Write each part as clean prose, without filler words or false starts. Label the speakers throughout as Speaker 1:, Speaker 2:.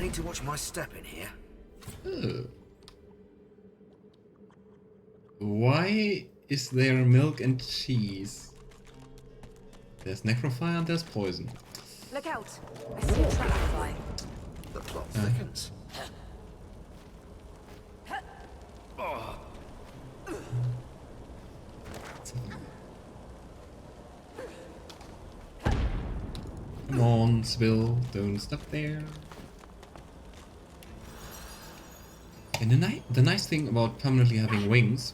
Speaker 1: need to watch my step in here.
Speaker 2: Oh. Why is there milk and cheese? There's necrofire and there's poison.
Speaker 3: Look out! I see a trap fly.
Speaker 1: The plot thickens.
Speaker 2: Come on, Sebille, don't stop there. And the nice thing about permanently having wings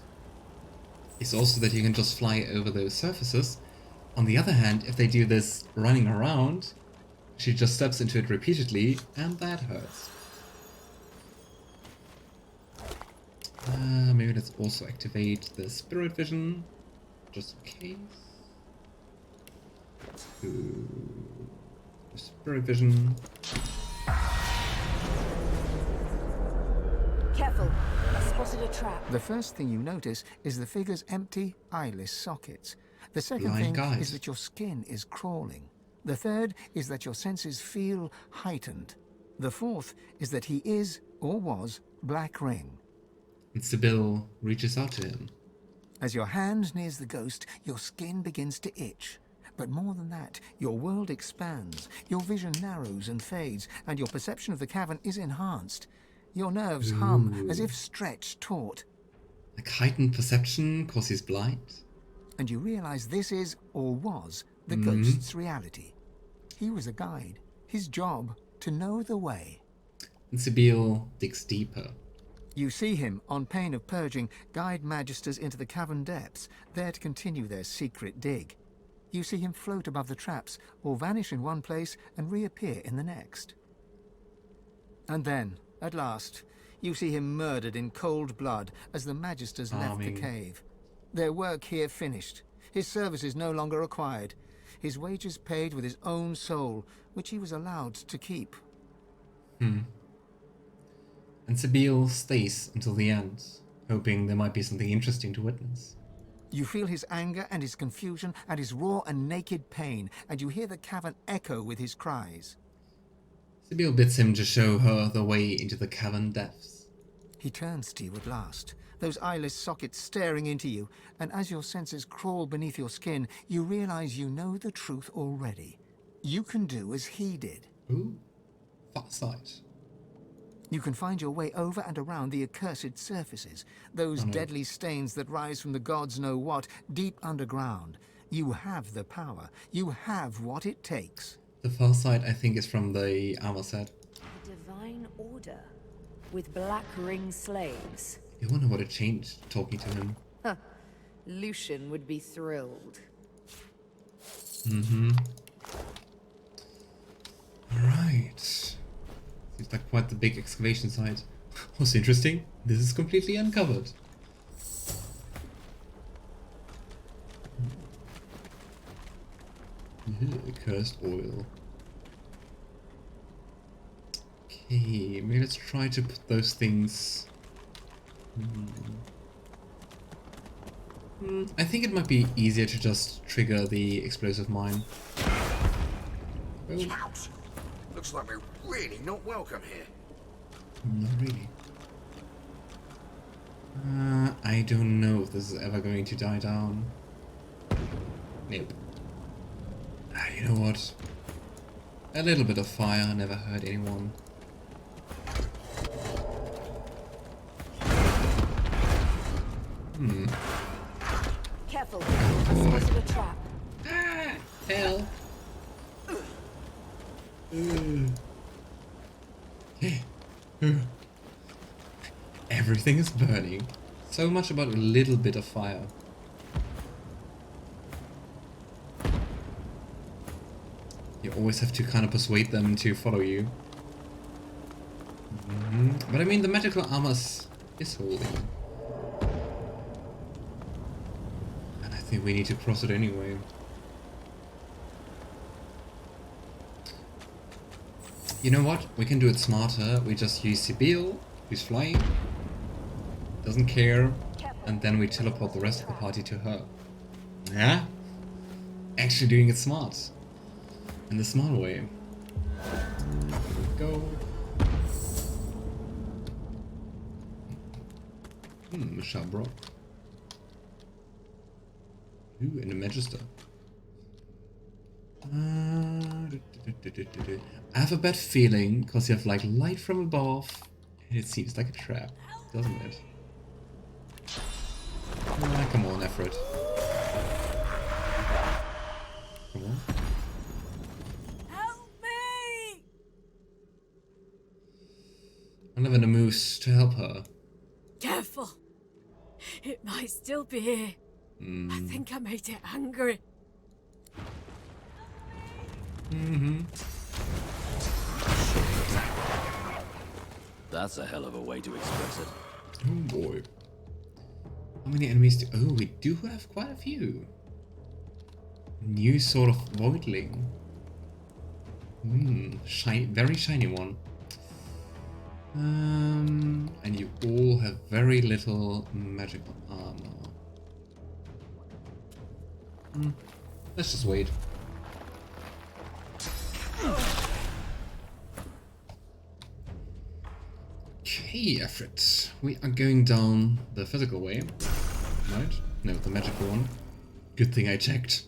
Speaker 2: is also that you can just fly over those surfaces. On the other hand, if they do this running around, she just steps into it repeatedly, and that hurts. Maybe let's also activate the spirit vision, just in case. Spirit vision.
Speaker 3: Careful! I spotted a trap.
Speaker 4: The first thing you notice is the figure's empty, eyeless sockets. The second
Speaker 2: Blind
Speaker 4: thing
Speaker 2: guys.
Speaker 4: is that your skin is crawling. The third is that your senses feel heightened. The fourth is that he is, or was, Black Ring.
Speaker 2: And Sebille reaches out to him.
Speaker 4: As your hand nears the ghost, your skin begins to itch. But more than that, your world expands, your vision narrows and fades, and your perception of the cavern is enhanced. Your nerves hum as if stretched taut.
Speaker 2: Like heightened perception cause he's blind?
Speaker 4: And you realize this is, or was, the ghost's reality. He was a guide. His job, to know the way.
Speaker 2: And Sebille digs deeper.
Speaker 4: You see him, on pain of purging, guide magisters into the cavern depths, there to continue their secret dig. You see him float above the traps, or vanish in one place and reappear in the next. And then, at last, you see him murdered in cold blood as the magisters left the cave. Their work here finished. His services no longer required. His wages paid with his own soul, which he was allowed to keep.
Speaker 2: And Sebille stays until the end, hoping there might be something interesting to witness.
Speaker 4: You feel his anger and his confusion and his raw and naked pain, and you hear the cavern echo with his cries.
Speaker 2: Sebille bids him to show her the way into the cavern depths.
Speaker 4: He turns to you at last, those eyeless sockets staring into you, and as your senses crawl beneath your skin, you realize you know the truth already. You can do as he did.
Speaker 2: Ooh, far sight.
Speaker 4: You can find your way over and around the accursed surfaces, those deadly stains that rise from the gods know what, deep underground. You have the power. You have what it takes.
Speaker 2: The far sight, I think, is from the armor set.
Speaker 3: A divine order with black ring slaves.
Speaker 2: You wonder what it changed talking to him.
Speaker 3: Huh. Lucian would be thrilled.
Speaker 2: Alright. Seems like quite the big excavation site. What's interesting, this is completely uncovered. Cursed oil. Okay, maybe let's try to put those things... I think it might be easier to just trigger the explosive mine. Oh,
Speaker 1: Ouch! Looks like we're really not welcome here.
Speaker 2: not really. I don't know if this is ever going to die down. Nope. You know what? A little bit of fire never hurt anyone.
Speaker 3: Careful! I spotted a trap.
Speaker 2: Hell. Everything is burning. So much about a little bit of fire. You always have to kind of persuade them to follow you. But I mean, the magical armor is holding. And I think we need to cross it anyway. You know what? We can do it smarter. We just use Sebille, who's flying, doesn't care, and then we teleport the rest of the party to her. Yeah? Actually doing it smart. In the smart way. Go. Shabrock. Ooh, and a magister. I have a bad feeling, because you have like light from above, and it seems like a trap, doesn't it? Ah, come on, Efred. Come on.
Speaker 3: Help me!
Speaker 2: And Lavender moves to help her.
Speaker 3: Careful. It might still be here. I think I made it angry.
Speaker 5: That's a hell of a way to express it.
Speaker 2: Oh boy. How many enemies do... Oh, we do have quite a few. New sort of voidling. Very shiny one. And you all have very little magical armor. Let's just wait. Okay, Efred. We are going down the physical way. Right? No, the magical one. Good thing I checked.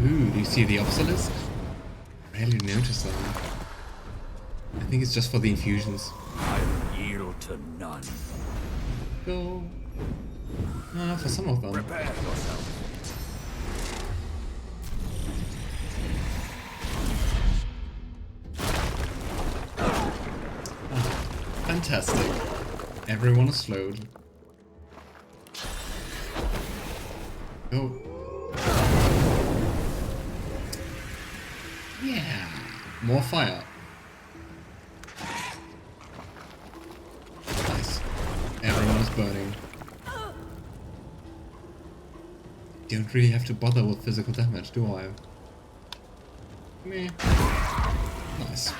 Speaker 2: Ooh, do you see the obelisk? Rarely noticed that one. I think it's just for the infusions.
Speaker 5: I yield to none.
Speaker 2: Go. For some of them.
Speaker 5: Prepare yourself.
Speaker 2: Fantastic. Everyone is slowed. Go. Yeah. More fire. Nice. Everyone is burning. Don't really have to bother with physical damage, do I? Meh. Nice.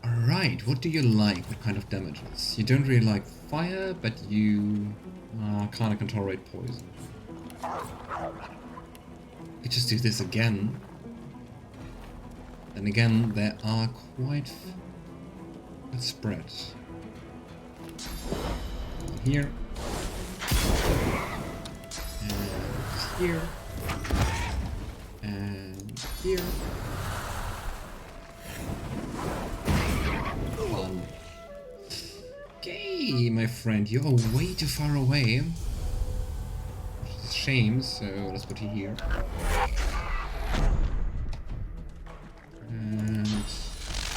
Speaker 2: Alright, what do you like? What kind of damages? You don't really like fire, but you can't control rate poison. You just do this again. And again, they are quite spread. Here. And here. And here. One. Okay, my friend, you are way too far away. Which is a shame, so let's put you here. And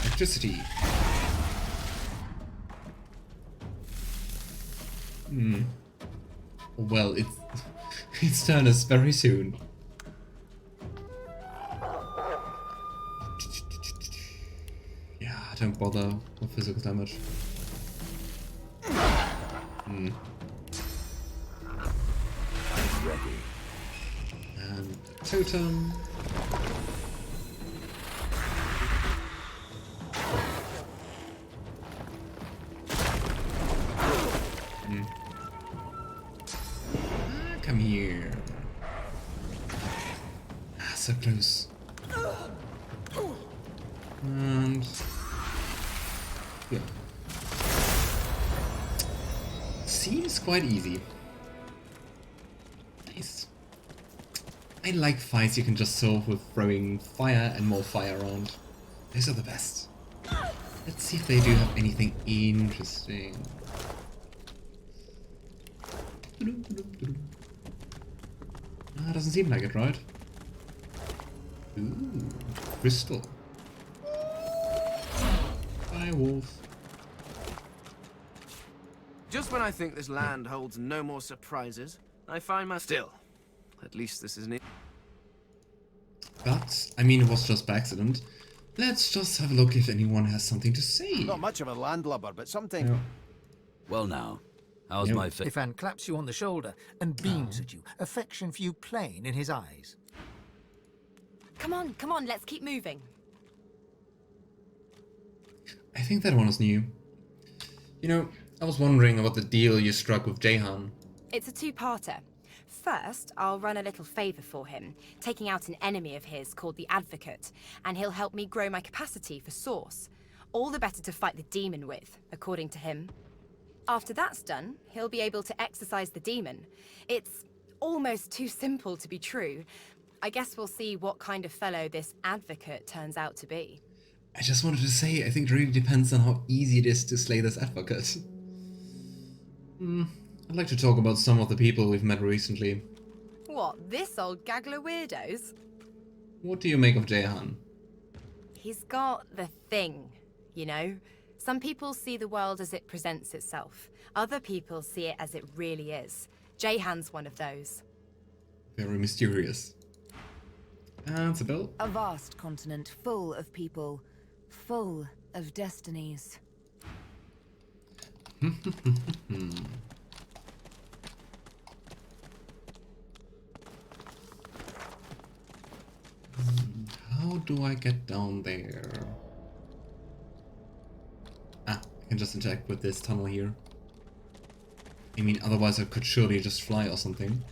Speaker 2: electricity. Well, its turn is very soon. Yeah, don't bother with physical damage.
Speaker 5: I'm ready.
Speaker 2: And totem. Come here. So close. And yeah. Seems quite easy. Nice. I like fights you can just solve with throwing fire and more fire around. Those are the best. Let's see if they do have anything interesting. Doesn't seem like it, right? Ooh, crystal. Hi, wolf.
Speaker 6: Just when I think this land holds no more surprises, I find my still. At least this isn't it.
Speaker 2: But, I mean, it was just by accident. Let's just have a look if anyone has something to say.
Speaker 7: Not much of a landlubber, but something.
Speaker 2: Yeah.
Speaker 5: Well now, how's my face?
Speaker 4: Ifan claps you on the shoulder and beams at you, affection for you plain in his eyes.
Speaker 8: Come on, let's keep moving.
Speaker 2: I think that one is new. You know, I was wondering about the deal you struck with Jahan.
Speaker 8: It's a two-parter. First, I'll run a little favor for him, taking out an enemy of his called the Advocate, and he'll help me grow my capacity for Source. All the better to fight the demon with, according to him. After that's done, he'll be able to exorcise the demon. It's almost too simple to be true. I guess we'll see what kind of fellow this Advocate turns out to be.
Speaker 2: I just wanted to say, I think it really depends on how easy it is to slay this Advocate. I'd like to talk about some of the people we've met recently.
Speaker 8: What, this old gaggle of weirdos?
Speaker 2: What do you make of Jehan?
Speaker 8: He's got the thing, you know? Some people see the world as it presents itself. Other people see it as it really is. Jehan's one of those.
Speaker 2: Very mysterious. And Sebille?
Speaker 9: A vast continent full of people, full of destinies.
Speaker 2: How do I get down there? Ah, I can just interact with this tunnel here. I mean, otherwise I could surely just fly or something.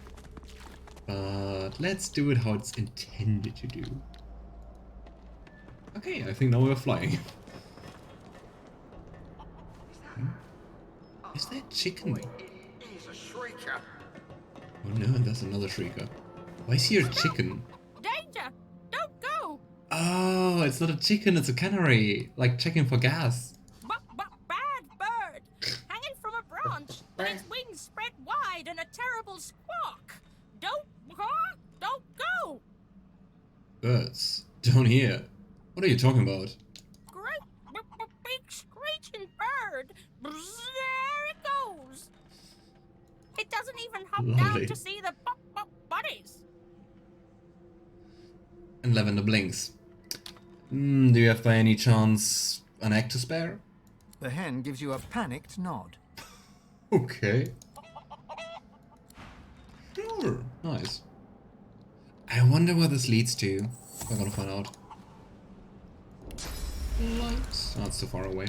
Speaker 2: But let's do it how it's intended to do. Okay, I think now we're flying. Is that chicken?
Speaker 1: He's a shrieker.
Speaker 2: Oh no, there's another shrieker. Why is here a chicken?
Speaker 3: Danger! Don't go!
Speaker 2: Oh, it's not a chicken, it's a canary. Like checking for gas.
Speaker 3: Bad bird! Hanging from a branch, and its wings spread wide and a terrible squawk. Don't go!
Speaker 2: Birds. Down here. What are you talking about?
Speaker 3: Great big screeching bird. There it goes. It doesn't even hop
Speaker 2: Lovely.
Speaker 3: down to see the buddies.
Speaker 2: And Lavender blinks. Do you have by any chance an egg to spare?
Speaker 4: The hen gives you a panicked nod.
Speaker 2: Okay. Sure. Nice. I wonder where this leads to. We're gonna find out. Lights. Oh, it's too far away.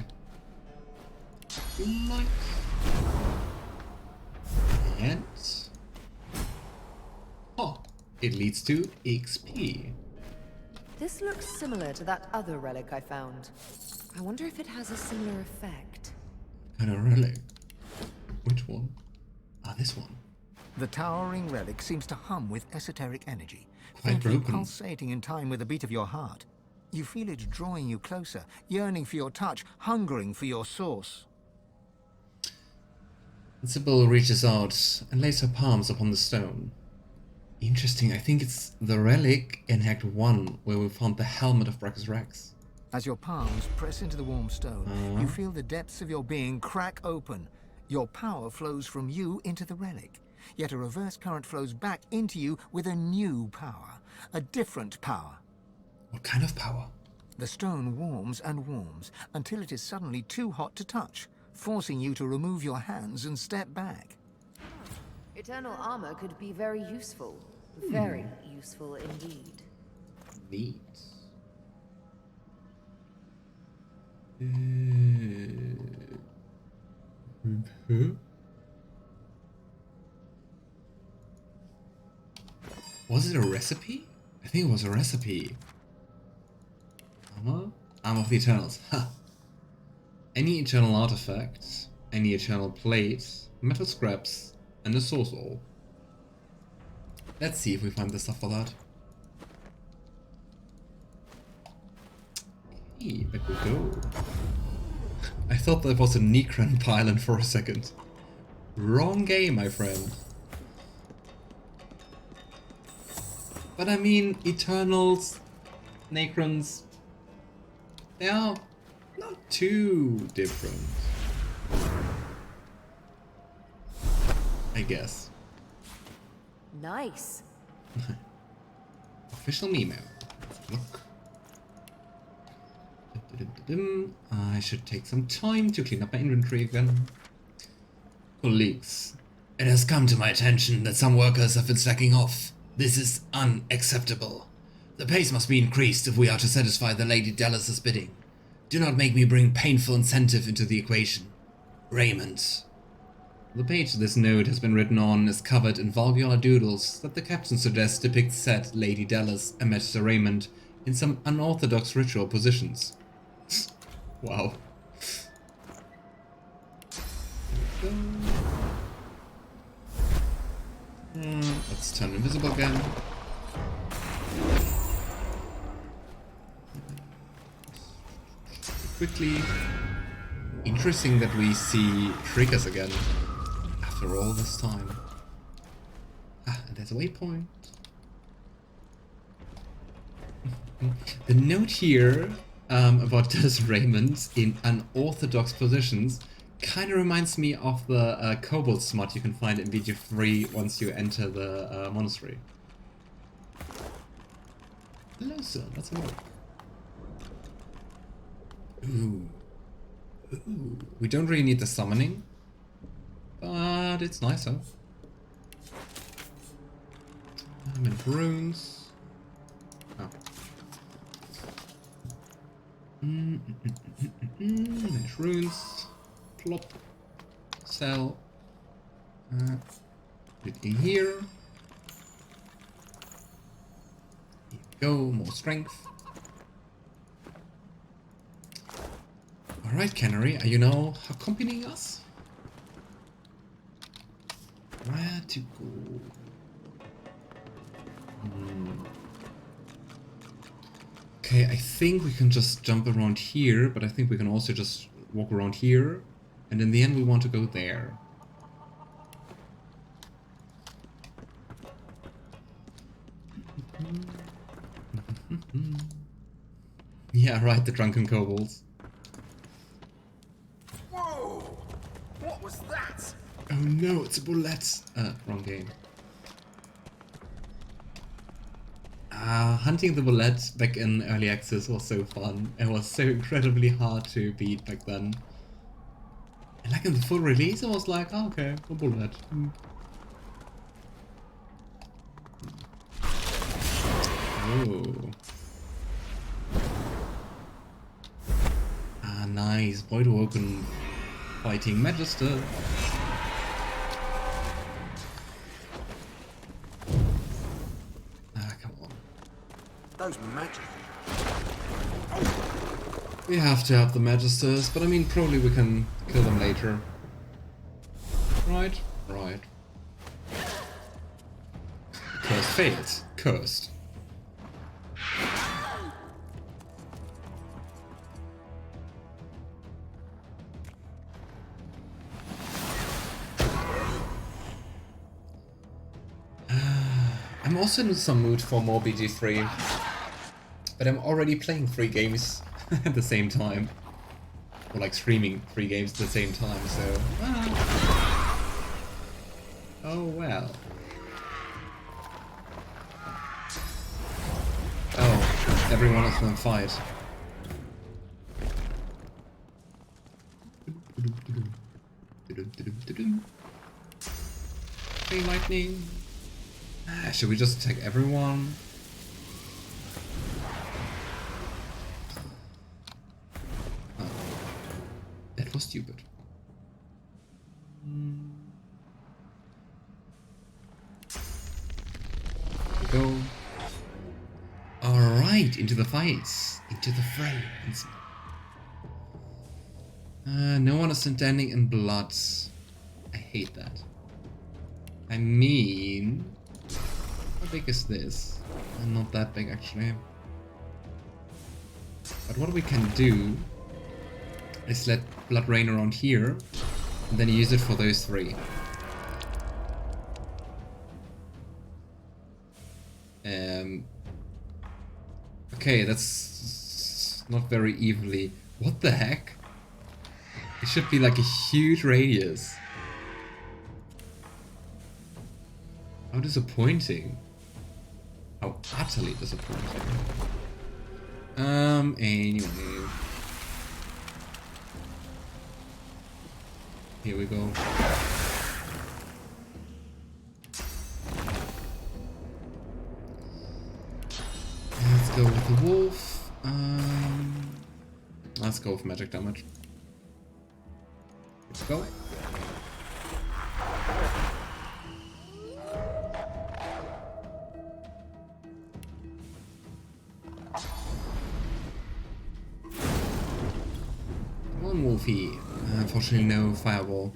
Speaker 2: Lights. And... oh, it leads to XP.
Speaker 9: This looks similar to that other relic I found. I wonder if it has a similar effect.
Speaker 2: Kind of relic. Which one? Ah, this one.
Speaker 4: The towering relic seems to hum with esoteric energy,
Speaker 2: Quite
Speaker 4: faintly
Speaker 2: broken.
Speaker 4: pulsating in time with the beat of your heart. You feel it drawing you closer, yearning for your touch, hungering for your source.
Speaker 2: Sebille reaches out and lays her palms upon the stone. Interesting, I think it's the relic in Act 1 where we found the helmet of Brachus Rex.
Speaker 4: As your palms press into the warm stone, you feel the depths of your being crack open. Your power flows from you into the relic, yet a reverse current flows back into you with a new power, a different power.
Speaker 2: What kind of power?
Speaker 4: The stone warms and warms until it is suddenly too hot to touch, forcing you to remove your hands and step back.
Speaker 9: Eternal armor could be very useful. Very useful indeed.
Speaker 2: Neat. Was it a recipe? I think it was a recipe. Armor of the Eternals. Ha! Any Eternal artifact, any Eternal plate, metal scraps, and a source ore. Let's see if we find the stuff for that. Okay, back we go. I thought that was a Necron pylon for a second. Wrong game, my friend. But I mean, Eternals, Necrons, they are not too different. I guess.
Speaker 9: Nice.
Speaker 2: Official email. Let's look. I should take some time to clean up my inventory again. Colleagues, it has come to my attention that some workers have been slacking off. This is unacceptable. The pace must be increased if we are to satisfy the Lady Dallas's bidding. Do not make me bring painful incentive into the equation. Raymond. The page this note has been written on is covered in vulgar doodles that the captain suggests depict said Lady Dallas and Magister Raymond in some unorthodox ritual positions. Wow. Let's turn invisible again. Quickly. Interesting that we see triggers again after all this time. Ah, and there's a waypoint. The note here about Dallas Raymond in unorthodox positions kind of reminds me of the kobold smut you can find in VG3 once you enter the monastery. Hello, sir. Let's have a look. Ooh. Ooh. We don't really need the summoning, but it's nicer. And runes. Oh. There's runes. Plop. Sell. Put it in here. Here we go. More strength. Alright, Canary, are you now accompanying us? Where to go? Okay, I think we can just jump around here, but I think we can also just walk around here. And in the end we want to go there. Yeah, right, the drunken kobolds.
Speaker 1: What was that?
Speaker 2: Oh no, it's a bullet! Wrong game. Hunting the bullet back in early access was so fun. It was so incredibly hard to beat back then. And like in the full release, I was like, oh, okay, a bullet. Oh. Ah, nice. Voidwoken fighting Magister. Ah, come on.
Speaker 1: Those magic.
Speaker 2: We have to have the Magisters, but I mean, probably we can kill them later. Right? Right. Curse fails. Cursed. I'm also in some mood for more BG3, but I'm already playing 3 games at the same time. Or like streaming 3 games at the same time, so... Oh well. Oh, everyone else will fight. Hey, lightning! Should we just attack everyone? Oh. That was stupid. Here we go. Alright, into the fights. Into the fray. No one is standing in blood. I hate that. I mean... How big is this? Not that big actually. But what we can do is let blood rain around here and then use it for those 3. Okay, that's not very evenly. What the heck? It should be like a huge radius. How disappointing. How utterly disappointing. Anyway. Here we go. Let's go with the wolf. Let's go with magic damage. Let's go. on, Wolfie. Unfortunately, no fireball.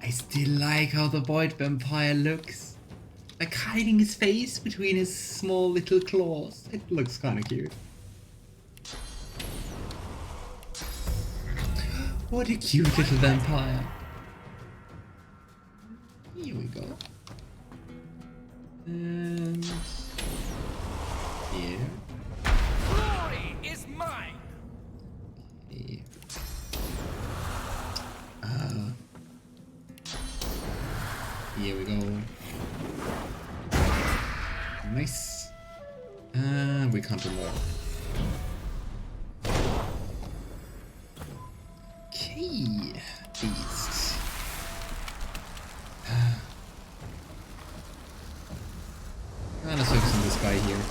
Speaker 2: I still like how the Void Vampire looks. Like hiding his face between his small little claws. It looks kind of cute. What a cute little vampire. Here we go. And here.
Speaker 1: Glory is mine.
Speaker 2: Okay. Here we go. Nice. And we can't do more. Okay, beast. Let's focus on this guy here.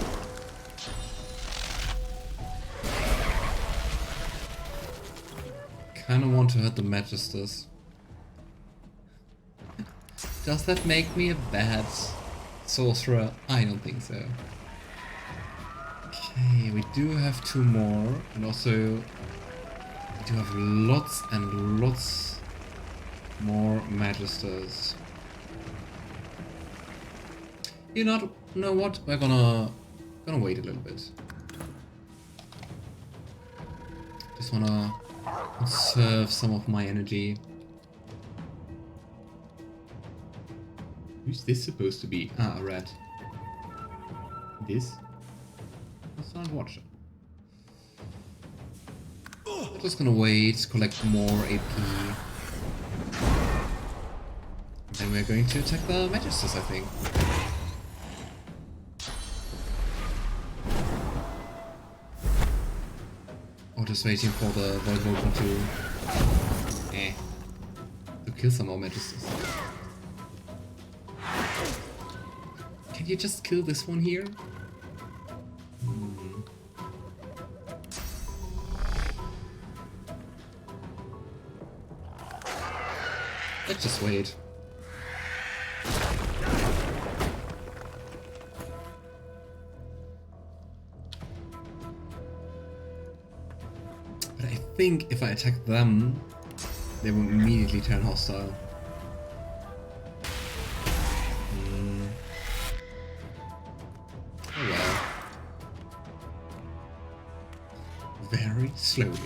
Speaker 2: Kinda want to hurt the magisters. Does that make me a bad sorcerer? I don't think so. Okay, we do have 2 more, and also we do have lots and lots more magisters. You know what? We're gonna wait a little bit. Just wanna conserve some of my energy. Who's this supposed to be? Ah, a rat. This? That's not Watcher. We're just gonna wait, collect more AP. Then we're going to attack the magisters, I think. Or just waiting for the Voidwoken to kill some more magisters. Can you just kill this one here? Let's just wait. But I think if I attack them, they will immediately turn hostile. Oh well. Very slowly.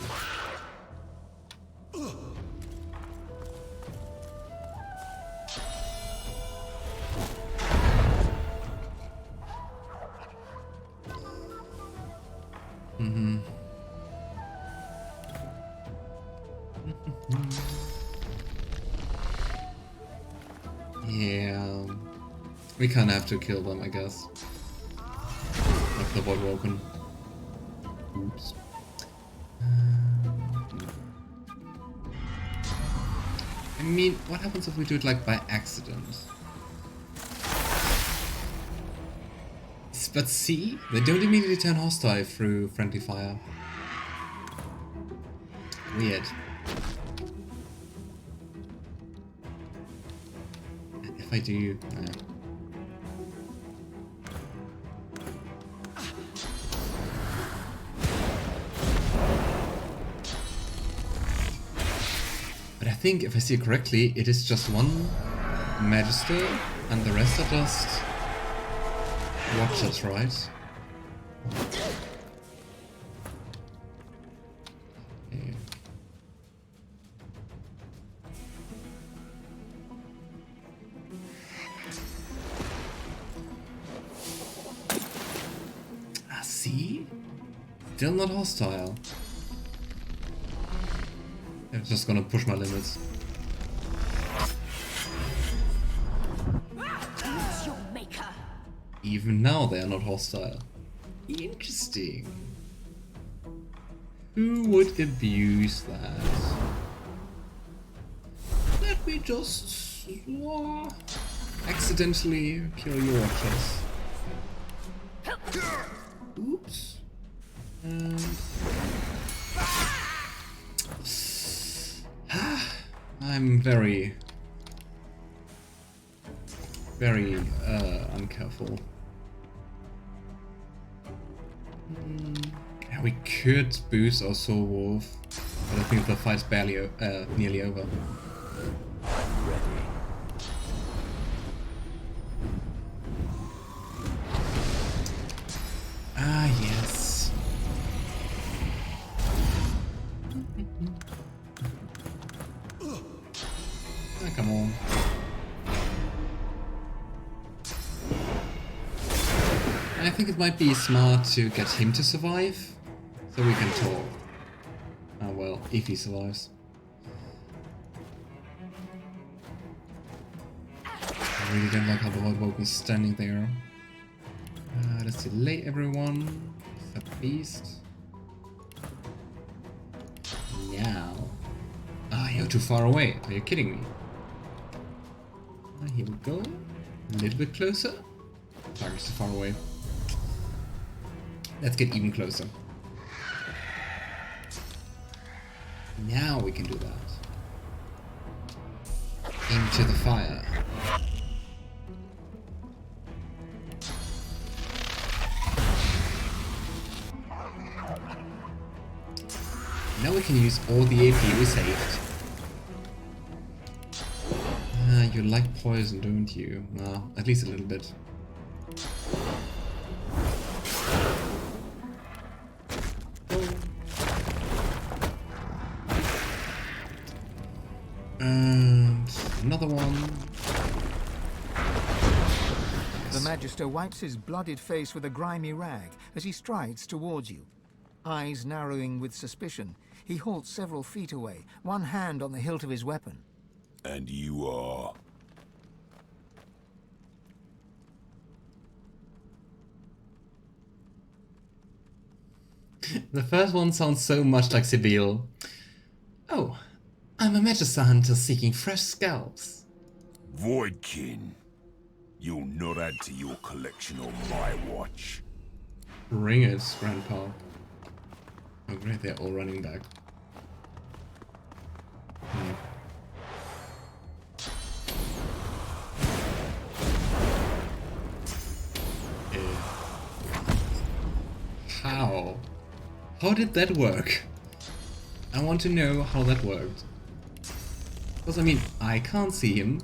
Speaker 2: Yeah, we kind of have to kill them, I guess. Like the Voidwoken. Oops. I mean, what happens if we do it like by accident? But see, they don't immediately turn hostile through friendly fire. Weird. If I do... But I think, if I see it correctly, it is just one Magister, and the rest are just Watchers, right? Okay. Ah, see? Still not hostile. I'm just gonna push my limits. Even now they are not hostile. Interesting. Who would abuse that? Let me just accidentally kill your Watchers. Oops. I'm very uncareful. Yeah, we could boost our Soul Wolf, but I think the fight's barely nearly over. Ah, yes. Ah, come on. I think it might be smart to get him to survive, so we can talk. Ah, well, if he survives. I really don't like how the Voidwoken's standing there. Let's delay everyone. Except Beast. Now. Ah, you're too far away. Are you kidding me? Here we go. A little bit closer. Target's too far away. Let's get even closer. Now we can do that. Into the fire. Now we can use all the AP we saved. You like poison, don't you? Well, at least a little bit. And another one.
Speaker 4: The Magister wipes his blooded face with a grimy rag as he strides towards you. Eyes narrowing with suspicion, he halts several feet away, one hand on the hilt of his weapon.
Speaker 10: And you are?
Speaker 2: The first one sounds so much like Sebille. Oh, I'm a Magister hunter seeking fresh scalps.
Speaker 10: Voidkin. You'll not add to your collection on my watch.
Speaker 2: Bring it, Grandpa. Oh great, they're all running back. How? How did that work? I want to know how that worked. Because I mean, I can't see him.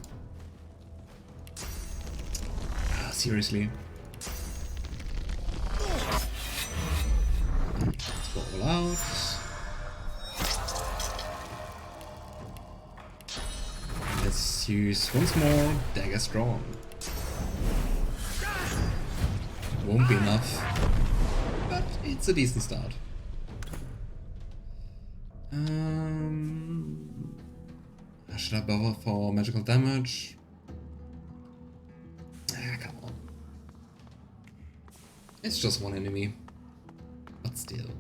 Speaker 2: Ah, seriously. Let's go all out. Let's use once more dagger strong. Won't be enough, but it's a decent start. Should I bother for magical damage? Ah, come on. It's just one enemy, but still.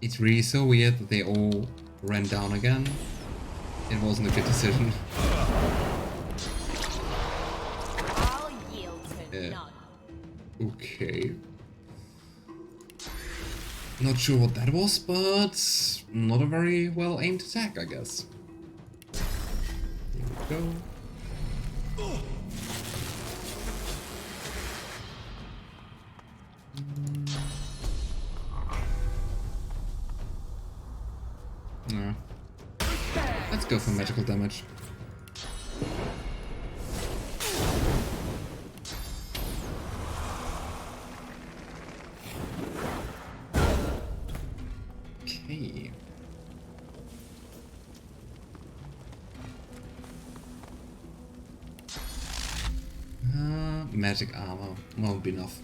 Speaker 2: It's really so weird that they all ran down again. It wasn't a good decision.
Speaker 3: I'll yield to none.
Speaker 2: Okay. Not sure what that was, but not a very well aimed attack, I guess. Here we go. No. Let's go for magical damage. Okay. Magic armor won't be enough.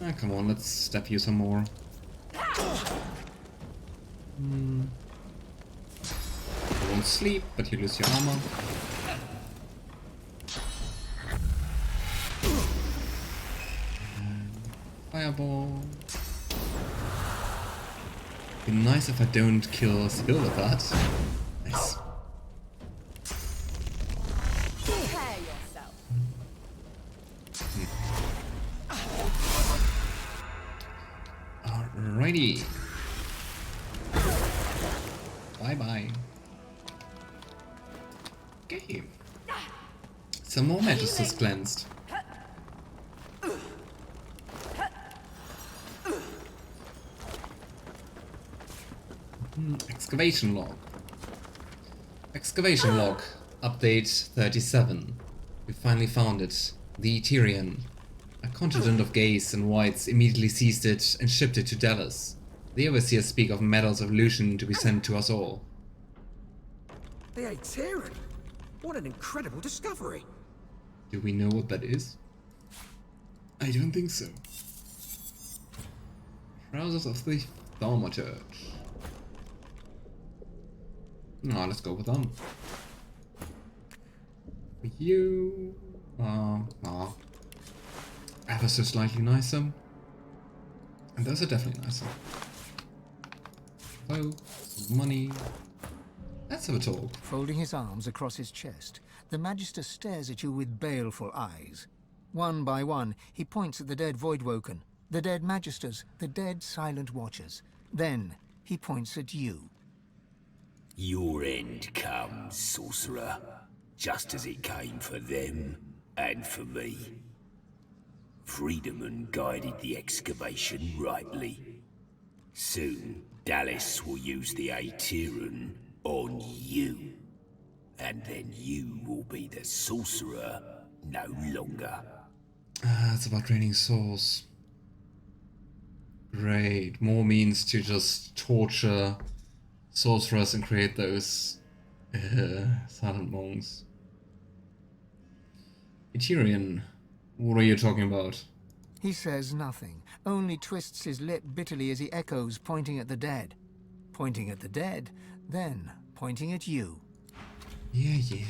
Speaker 2: Ah, come on, let's stab you some more. You won't sleep, but you lose your armor. Fireball. Be nice if I don't kill Sebille with that. Nice.
Speaker 3: Prepare yourself.
Speaker 2: Alrighty. Bye-bye. Okay. Some more magisters cleansed. Excavation log. Excavation log. Update 37. We finally found it. The Eterian. A contingent of gays and whites immediately seized it and shipped it to Dallas. The overseers speak of medals of illusion to be sent to us all.
Speaker 1: The Eterian? What an incredible discovery.
Speaker 2: Do we know what that is? I don't think so. Trousers of the Thaumaturge. No, let's go with them. You... ever so slightly nicer. And those are definitely nicer. Oh, some money. Let's have a talk.
Speaker 4: Folding his arms across his chest, the Magister stares at you with baleful eyes. One by one, he points at the dead Voidwoken, the dead Magisters, the dead Silent Watchers. Then, he points at you.
Speaker 10: Your end comes, sorcerer, just as it came for them and for me. Freedoman guided the excavation rightly. Soon, Dallas will use the Eterian on you. And then you will be the sorcerer no longer.
Speaker 2: It's about draining souls. Great. More means to just torture sorcerers and create those silent monks. Eterian, what are you talking about?
Speaker 4: He says nothing, only twists his lip bitterly as he echoes, pointing at the dead. Pointing at the dead, then pointing at you.
Speaker 2: Yeah.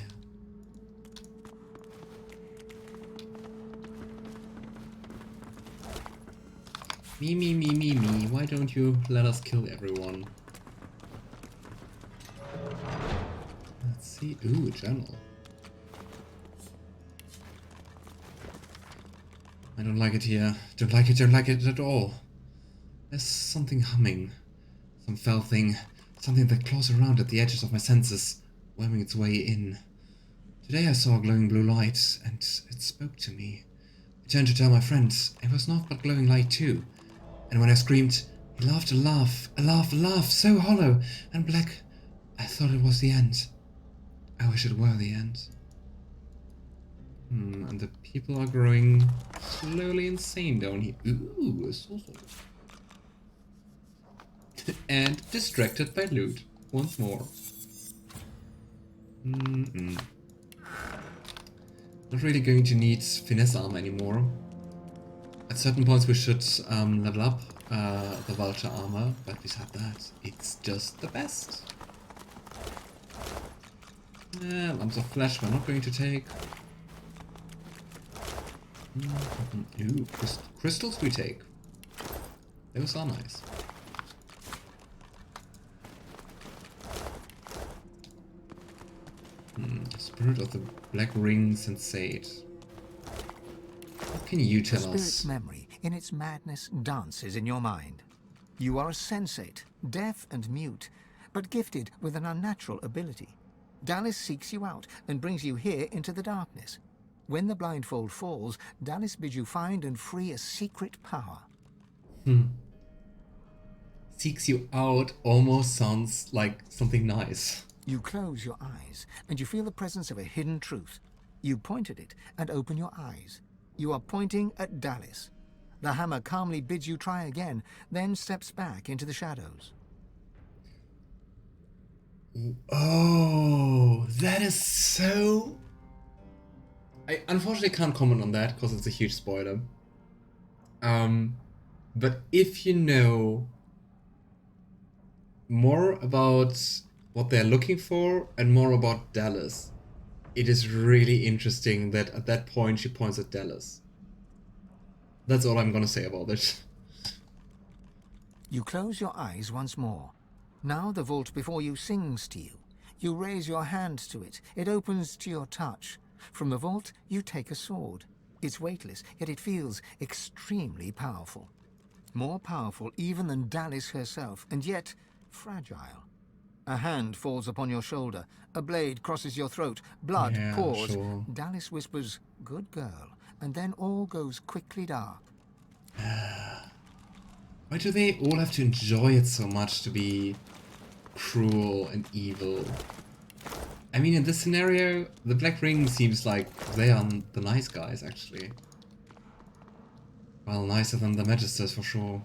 Speaker 2: Me. Why don't you let us kill everyone? Let's see. Ooh, a journal. I don't like it here. Don't like it at all. There's something humming. Some fell thing. Something that claws around at the edges of my senses, worming its way in. Today I saw a glowing blue light, and it spoke to me. I turned to tell my friends. It was not but glowing light too. And when I screamed, he laughed a laugh so hollow and black, I thought it was the end. I wish it were the end. And the people are growing slowly insane down here. Ooh, a sorcerer. And distracted by loot. Once more. Not really going to need finesse armor anymore. At certain points we should level up the vulture armor, but beside that, it's just the best. Lumps of flesh we're not going to take. Ooh, crystals we take. Those are nice. Spirit of the Black Ring Sensate. What can you tell us?
Speaker 4: The spirit's memory, in its madness, dances in your mind. You are a sensate, deaf and mute, but gifted with an unnatural ability. Dallas seeks you out and brings you here into the darkness. When the blindfold falls, Dallas bids you find and free a secret power.
Speaker 2: Seeks you out almost sounds like something nice.
Speaker 4: You close your eyes, and you feel the presence of a hidden truth. You point at it and open your eyes. You are pointing at Dallas. The hammer calmly bids you try again, then steps back into the shadows.
Speaker 2: Oh, that is so... I unfortunately can't comment on that because it's a huge spoiler. But if you know more about what they're looking for and more about Dallas, it is really interesting that at that point she points at Dallas. That's all I'm gonna say about it.
Speaker 4: You close your eyes once more. Now the vault before you sings to you. You raise your hand to it. It opens to your touch. From the vault, you take a sword. It's weightless, yet it feels extremely powerful. More powerful even than Dallas herself, and yet fragile. A hand falls upon your shoulder. A blade crosses your throat. Blood
Speaker 2: Yeah,
Speaker 4: pours.
Speaker 2: sure.
Speaker 4: Dallis whispers, "Good girl," and then all goes quickly dark.
Speaker 2: Why do they all have to enjoy it so much to be cruel and evil? I mean, in this scenario, the Black Ring seems like they are the nice guys, actually. Well, nicer than the magisters for sure.